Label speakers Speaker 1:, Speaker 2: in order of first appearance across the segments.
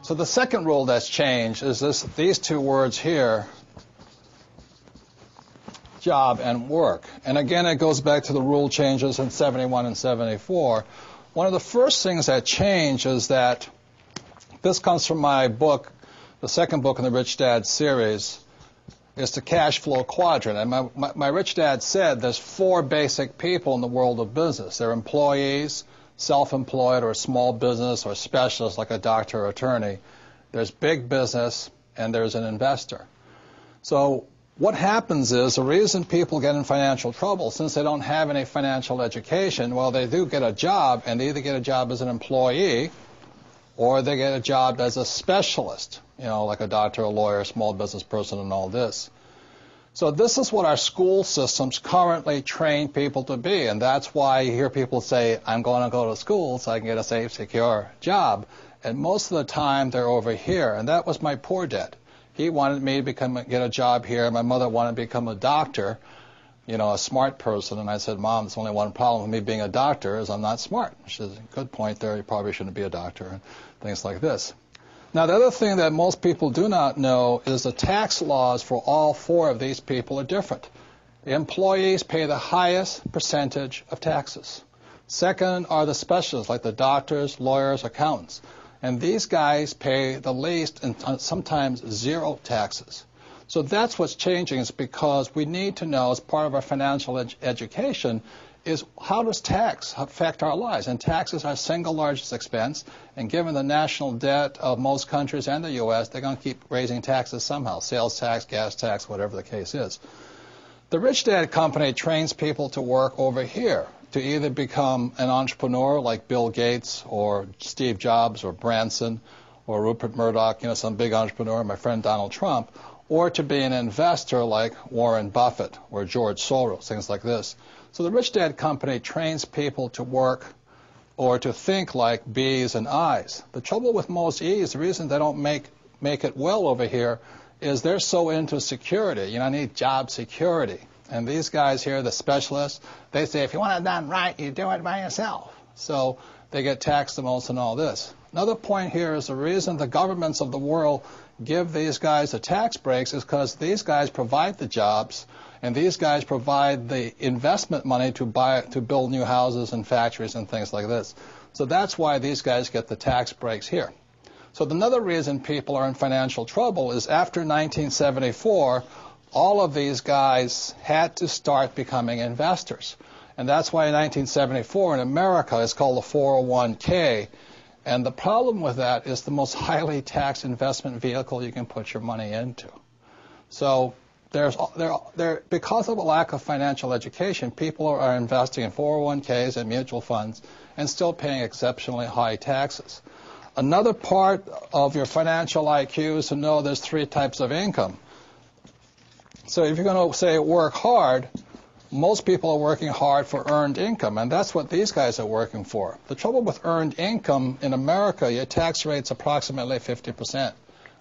Speaker 1: So the second rule that's changed is these two words here, job and work. And again, it goes back to the rule changes in 71 and 74. One of the first things that changed is that, this comes from my book, the second book in the Rich Dad series, is the cash flow quadrant. And my Rich Dad said there's four basic people in the world of business. They're employees, self-employed, or a small business, or specialists like a doctor or attorney. There's big business, and there's an investor. So what happens is the reason people get in financial trouble, since they don't have any financial education, well, they do get a job, and they either get a job as an employee or they get a job as a specialist, like a doctor, a lawyer, a small business person, and all this. So this is what our school systems currently train people to be, and that's why you hear people say, I'm going to go to school so I can get a safe, secure job. And most of the time, they're over here, and that was my poor dad. He wanted me to get a job here. My mother wanted to become a doctor, a smart person. And I said, Mom, there's only one problem with me being a doctor is I'm not smart. She says, good point there. You probably shouldn't be a doctor, and things like this. Now, the other thing that most people do not know is the tax laws for all four of these people are different. The employees pay the highest percentage of taxes. Second are the specialists, like the doctors, lawyers, accountants. And these guys pay the least and sometimes zero taxes. So that's what's changing, is because we need to know, as part of our financial education, is how does tax affect our lives? And tax is our single largest expense. And given the national debt of most countries and the U.S., they're going to keep raising taxes somehow, sales tax, gas tax, whatever the case is. The Rich Dad Company trains people to work over here, to either become an entrepreneur like Bill Gates or Steve Jobs or Branson or Rupert Murdoch, some big entrepreneur, my friend Donald Trump, or to be an investor like Warren Buffett or George Soros, things like this. So the Rich Dad Company trains people to work or to think like B's and I's. The trouble with most E's, the reason they don't make it well over here, is they're so into security. I need job security. And these guys here, the specialists, they say, if you want it done right, you do it by yourself. So they get taxed the most and all this. Another point here is the reason the governments of the world give these guys the tax breaks is because these guys provide the jobs, and these guys provide the investment money to build new houses and factories and things like this. So that's why these guys get the tax breaks here. So another reason people are in financial trouble is after 1974, all of these guys had to start becoming investors. And that's why in 1974 in America it's called the 401k. And the problem with that is the most highly taxed investment vehicle you can put your money into. So because of a lack of financial education, people are investing in 401ks and mutual funds and still paying exceptionally high taxes. Another part of your financial IQ is to know there's three types of income. So if you're going to say work hard, most people are working hard for earned income, and that's what these guys are working for. The trouble with earned income in America, your tax rate's approximately 50%,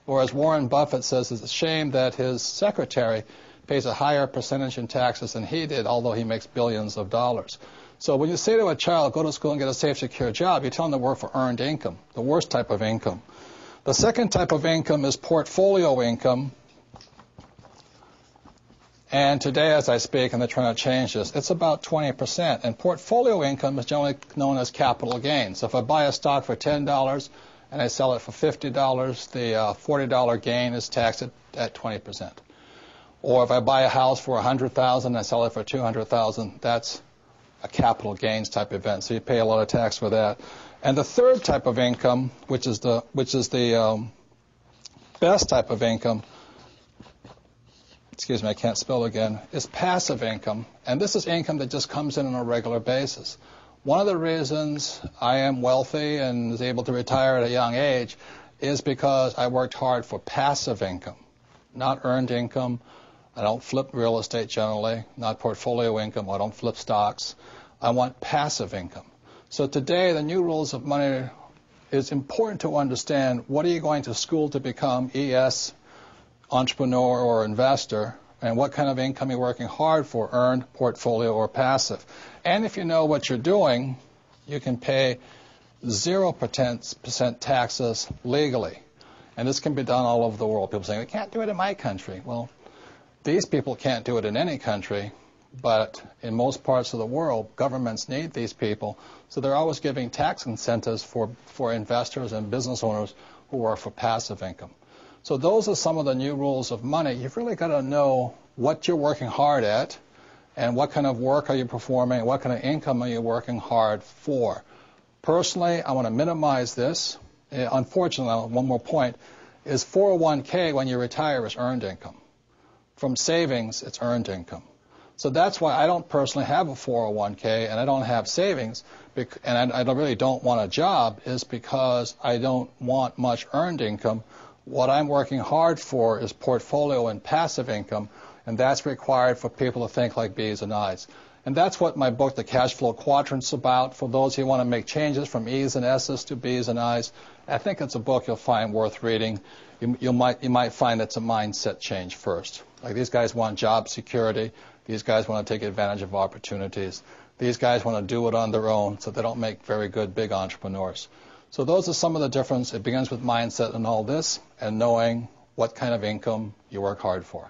Speaker 1: whereas Warren Buffett says it's a shame that his secretary pays a higher percentage in taxes than he did, although he makes billions of dollars. So when you say to a child, go to school and get a safe, secure job, you tell them to work for earned income, the worst type of income. The second type of income is portfolio income. And today, as I speak, and they're trying to change this, it's about 20%. And portfolio income is generally known as capital gains. So if I buy a stock for $10 and I sell it for $50, the $40 gain is taxed at 20%. Or if I buy a house for $100,000 and I sell it for $200,000, that's a capital gains type event. So you pay a lot of tax for that. And the third type of income, which is the best type of income, excuse me, I can't spell again, is passive income. And this is income that just comes in on a regular basis. One of the reasons I am wealthy and is able to retire at a young age is because I worked hard for passive income, not earned income. I don't flip real estate generally, not portfolio income. I don't flip stocks. I want passive income. So today, the new rules of money, it's important to understand what are you going to school to become, ES, entrepreneur or investor, and what kind of income you're working hard for, earned, portfolio, or passive. And if you know what you're doing, you can pay 0% taxes legally. And this can be done all over the world. People say, we can't do it in my country. Well, these people can't do it in any country, but in most parts of the world, governments need these people. So they're always giving tax incentives for investors and business owners who work for passive income. So those are some of the new rules of money. You've really got to know what you're working hard at and what kind of work are you performing, what kind of income are you working hard for. Personally, I want to minimize this. Unfortunately, one more point, is 401k when you retire is earned income. From savings, it's earned income. So that's why I don't personally have a 401k and I don't have savings, and I really don't want a job, is because I don't want much earned income. What I'm working hard for is portfolio and passive income, and that's required for people to think like B's and I's. And that's what my book, The Cash Flow Quadrant's about. For those who want to make changes from E's and S's to B's and I's, I think it's a book you'll find worth reading. You might find it's a mindset change first. Like, these guys want job security. These guys want to take advantage of opportunities. These guys want to do it on their own, so they don't make very good big entrepreneurs. So those are some of the difference. It begins with mindset and all this, and knowing what kind of income you work hard for.